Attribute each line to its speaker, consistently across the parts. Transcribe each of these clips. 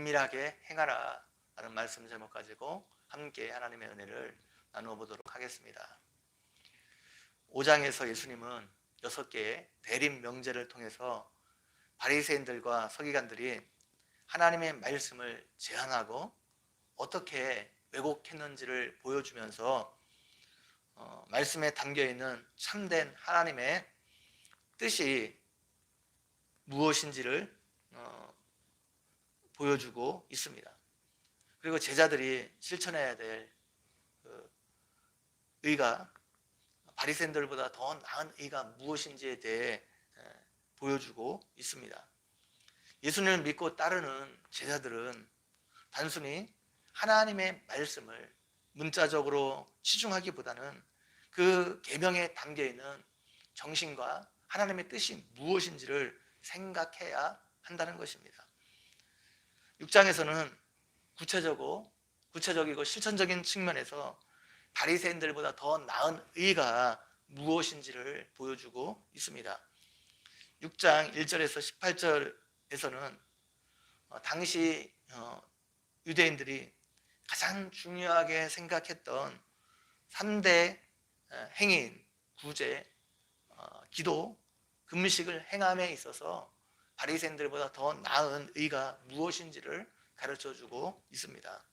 Speaker 1: 은밀하게 행하라 라는 말씀 제목 가지고 함께 하나님의 은혜를 나누어 보도록 하겠습니다. 5장에서 예수님은 6개의 대림 명제를 통해서 바리새인들과 서기관들이 하나님의 말씀을 제한하고 어떻게 왜곡했는지를 보여주면서 말씀에 담겨있는 참된 하나님의 뜻이 무엇인지를 보여주고 있습니다. 그리고 제자들이 실천해야 될 의가 바리새인들보다 더 나은 의가 무엇인지에 대해 보여주고 있습니다. 예수님을 믿고 따르는 제자들은 단순히 하나님의 말씀을 문자적으로 치중하기보다는 그 계명에 담겨있는 정신과 하나님의 뜻이 무엇인지를 생각해야 한다는 것입니다. 6장에서는 구체적이고 실천적인 측면에서 바리새인들보다 더 나은 의가 무엇인지를 보여주고 있습니다. 6장 1절에서 18절에서는 당시 유대인들이 가장 중요하게 생각했던 3대 행위인 구제, 기도, 금식을 행함에 있어서 바리새인들보다 더 나은 의가 무엇인지를 가르쳐주고 있습니다.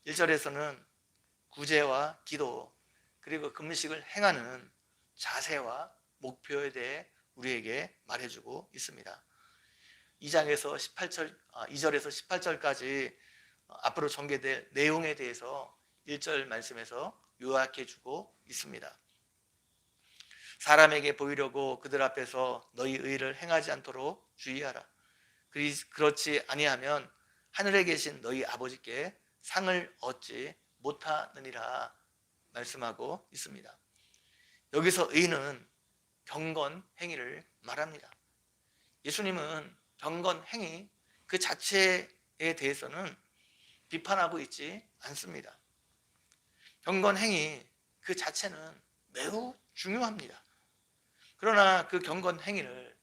Speaker 1: 1절에서는 구제와 기도 그리고 금식을 행하는 자세와 목표에 대해 우리에게 말해주고 있습니다. 2절에서 18절까지 앞으로 전개될 내용에 대해서 1절 말씀에서 요약해주고 있습니다. 사람에게 보이려고 그들 앞에서 너희 의를 행하지 않도록 주의하라. 그렇지 아니하면 하늘에 계신 너희 아버지께 상을 얻지 못하느니라 말씀하고 있습니다. 여기서 의는 경건 행위를 말합니다. 예수님은 경건 행위 그 자체에 대해서는 비판하고 있지 않습니다. 경건 행위 그 자체는 매우 중요합니다. 그러나 그 경건 행위를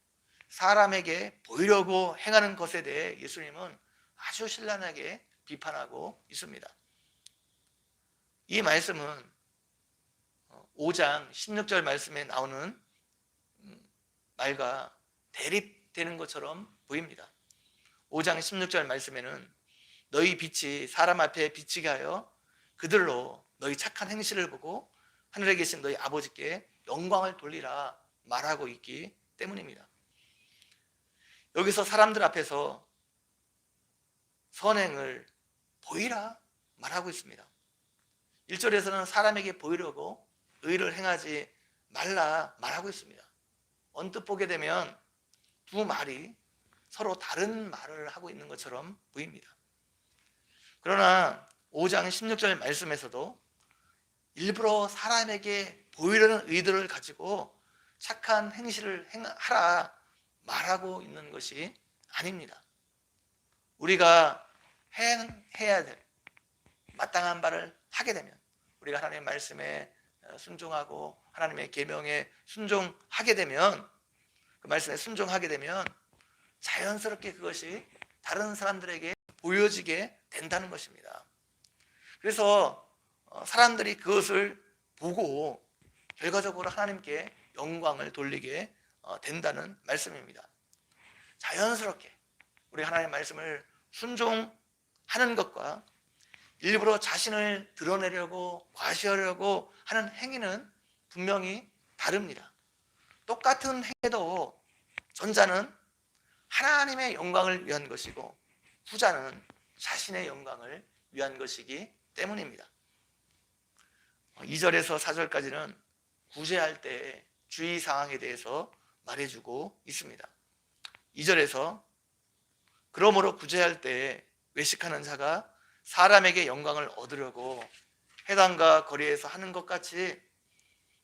Speaker 1: 사람에게 보이려고 행하는 것에 대해 예수님은 아주 신랄하게 비판하고 있습니다. 이 말씀은 5장 16절 말씀에 나오는 말과 대립되는 것처럼 보입니다. 5장 16절 말씀에는 너희 빛이 사람 앞에 비치게 하여 그들로 너희 착한 행실을 보고 하늘에 계신 너희 아버지께 영광을 돌리라 말하고 있기 때문입니다. 여기서 사람들 앞에서 선행을 보이라 말하고 있습니다. 1절에서는 사람에게 보이려고 의를 행하지 말라 말하고 있습니다. 언뜻 보게 되면 두 말이 서로 다른 말을 하고 있는 것처럼 보입니다. 그러나 5장 16절 말씀에서도 일부러 사람에게 보이려는 의도를 가지고 착한 행실을 하라 말하고 있는 것이 아닙니다. 우리가 해야 될 마땅한 바를 하게 되면, 우리가 하나님의 말씀에 순종하고 하나님의 계명에 순종하게 되면, 그 말씀에 순종하게 되면 자연스럽게 그것이 다른 사람들에게 보여지게 된다는 것입니다. 그래서 사람들이 그것을 보고 결과적으로 하나님께 영광을 돌리게 된다는 말씀입니다. 자연스럽게 우리 하나님의 말씀을 순종하는 것과 일부러 자신을 드러내려고 과시하려고 하는 행위는 분명히 다릅니다. 똑같은 행위도 전자는 하나님의 영광을 위한 것이고 후자는 자신의 영광을 위한 것이기 때문입니다. 2절에서 4절까지는 구제할 때의 주의사항에 대해서 말해주고 있습니다. 2절에서 그러므로 구제할 때 외식하는 자가 사람에게 영광을 얻으려고 회당과 거리에서 하는 것 같이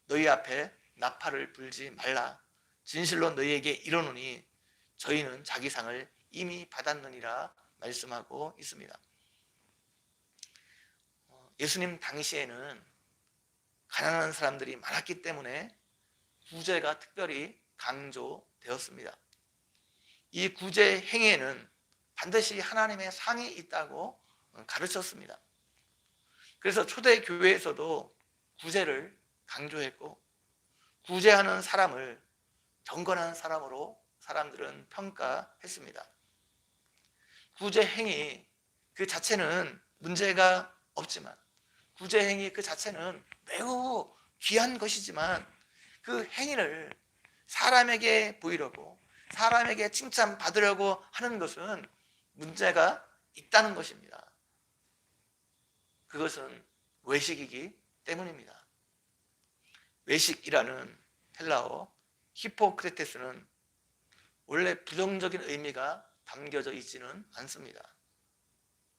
Speaker 1: 너희 앞에 나팔을 불지 말라. 진실로 너희에게 이르노니 저희는 자기 상을 이미 받았느니라 말씀하고 있습니다. 예수님 당시에는 가난한 사람들이 많았기 때문에 구제가 특별히 강조되었습니다. 이 구제 행위에는 반드시 하나님의 상이 있다고 가르쳤습니다. 그래서 초대 교회에서도 구제를 강조했고, 구제하는 사람을 경건한 사람으로 사람들은 평가했습니다. 구제 행위 그 자체는 문제가 없지만, 구제 행위 그 자체는 매우 귀한 것이지만, 그 행위를 사람에게 보이려고, 사람에게 칭찬받으려고 하는 것은 문제가 있다는 것입니다. 그것은 외식이기 때문입니다. 외식이라는 헬라어 히포크레테스는 원래 부정적인 의미가 담겨져 있지는 않습니다.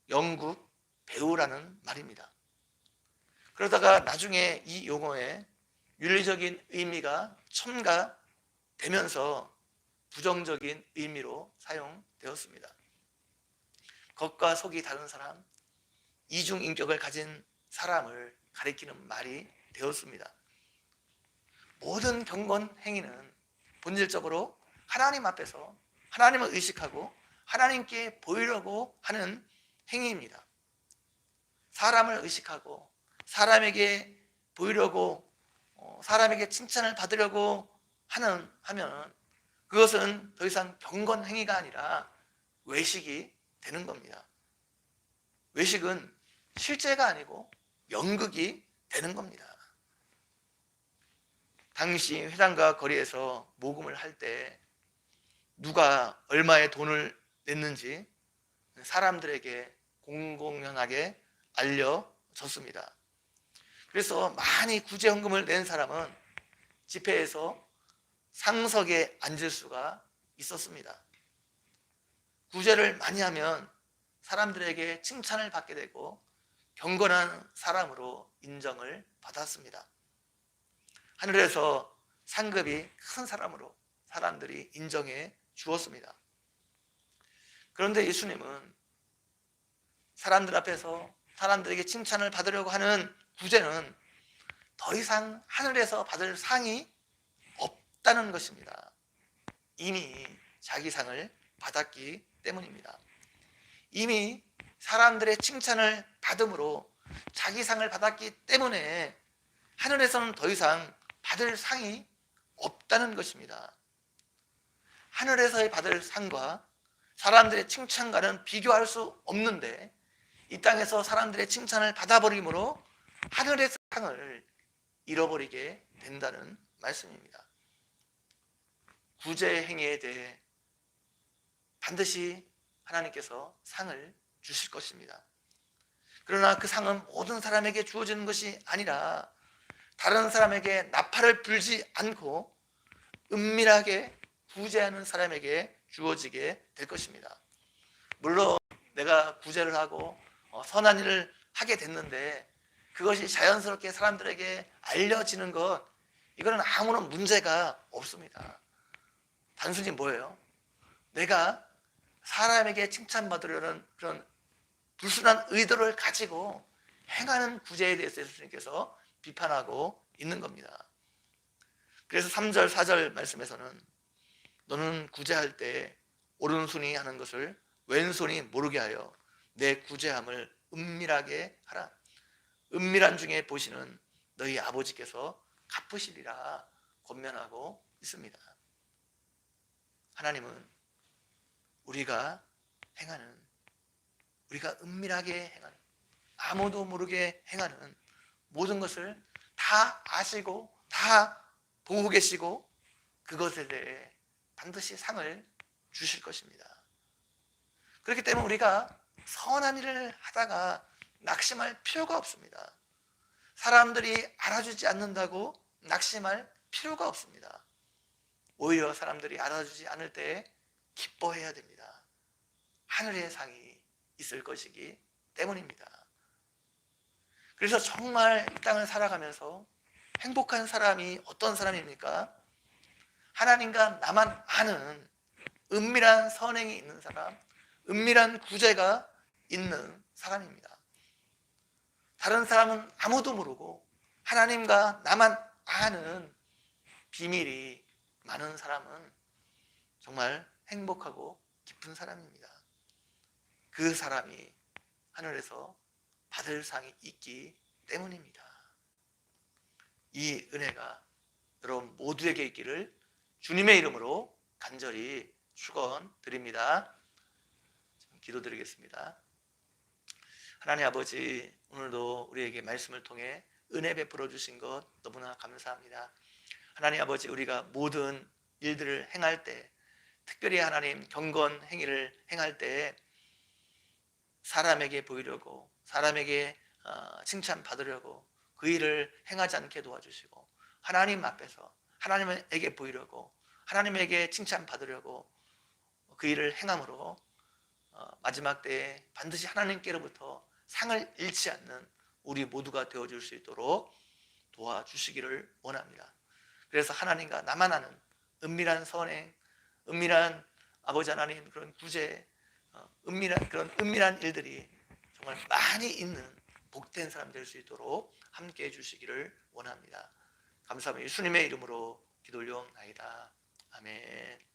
Speaker 1: 영국 배우라는 말입니다. 그러다가 나중에 이 용어에 윤리적인 의미가 첨가되면서 부정적인 의미로 사용되었습니다. 겉과 속이 다른 사람, 이중인격을 가진 사람을 가리키는 말이 되었습니다. 모든 경건 행위는 본질적으로 하나님 앞에서 하나님을 의식하고 하나님께 보이려고 하는 행위입니다. 사람을 의식하고 사람에게 보이려고, 사람에게 칭찬을 받으려고 하면 그것은 더 이상 경건 행위가 아니라 외식이 되는 겁니다. 외식은 실제가 아니고 연극이 되는 겁니다. 당시 회당과 거리에서 모금을 할 때 누가 얼마의 돈을 냈는지 사람들에게 공공연하게 알려졌습니다. 그래서 많이 구제헌금을 낸 사람은 집회에서 상석에 앉을 수가 있었습니다. 구제를 많이 하면 사람들에게 칭찬을 받게 되고 경건한 사람으로 인정을 받았습니다. 하늘에서 상급이 큰 사람으로 사람들이 인정해 주었습니다. 그런데 예수님은 사람들 앞에서 사람들에게 칭찬을 받으려고 하는 구제는 더 이상 하늘에서 받을 상이 없다는 것입니다. 이미 자기 상을 받았기 때문입니다. 이미 사람들의 칭찬을 받음으로 자기 상을 받았기 때문에 하늘에서는 더 이상 받을 상이 없다는 것입니다. 하늘에서의 받을 상과 사람들의 칭찬과는 비교할 수 없는데, 이 땅에서 사람들의 칭찬을 받아버림으로 하늘의 상을 잃어버리게 된다는 말씀입니다. 구제 행위에 대해 반드시 하나님께서 상을 주실 것입니다. 그러나 그 상은 모든 사람에게 주어지는 것이 아니라 다른 사람에게 나팔을 불지 않고 은밀하게 구제하는 사람에게 주어지게 될 것입니다. 물론 내가 구제를 하고 선한 일을 하게 됐는데 그것이 자연스럽게 사람들에게 알려지는 것, 이거는 아무런 문제가 없습니다. 단순히 뭐예요? 내가 사람에게 칭찬받으려는 그런 불순한 의도를 가지고 행하는 구제에 대해서 예수님께서 비판하고 있는 겁니다. 그래서 3절 4절 말씀에서는 너는 구제할 때 오른손이 하는 것을 왼손이 모르게 하여 내 구제함을 은밀하게 하라. 은밀한 중에 보시는 너희 아버지께서 갚으시리라 권면하고 있습니다. 하나님은 우리가 은밀하게 행하는, 아무도 모르게 행하는 모든 것을 다 아시고 다 보고 계시고 그것에 대해 반드시 상을 주실 것입니다. 그렇기 때문에 우리가 선한 일을 하다가 낙심할 필요가 없습니다. 사람들이 알아주지 않는다고 낙심할 필요가 없습니다. 오히려 사람들이 알아주지 않을 때 기뻐해야 됩니다. 하늘의 상이 있을 것이기 때문입니다. 그래서 정말 이 땅을 살아가면서 행복한 사람이 어떤 사람입니까? 하나님과 나만 아는 은밀한 선행이 있는 사람, 은밀한 구제가 있는 사람입니다. 다른 사람은 아무도 모르고 하나님과 나만 아는 비밀이 많은 사람은 정말 행복하고 기쁜 사람입니다. 그 사람이 하늘에서 받을 상이 있기 때문입니다. 이 은혜가 여러분 모두에게 있기를 주님의 이름으로 간절히 축원드립니다. 기도드리겠습니다. 하나님 아버지, 오늘도 우리에게 말씀을 통해 은혜 베풀어 주신 것 너무나 감사합니다. 하나님 아버지, 우리가 모든 일들을 행할 때, 특별히 하나님 경건 행위를 행할 때 사람에게 보이려고, 사람에게 칭찬받으려고 그 일을 행하지 않게 도와주시고, 하나님 앞에서 하나님에게 보이려고, 하나님에게 칭찬받으려고 그 일을 행함으로 마지막 때에 반드시 하나님께로부터 상을 잃지 않는 우리 모두가 되어줄 수 있도록 도와주시기를 원합니다. 그래서 하나님과 나만 아는 은밀한 선행, 은밀한 아버지 하나님 그런 구제, 그런 은밀한 일들이 정말 많이 있는 복된 사람 될 수 있도록 함께 해주시기를 원합니다. 감사합니다. 예수님의 이름으로 기도 올려옵나이다. 아멘.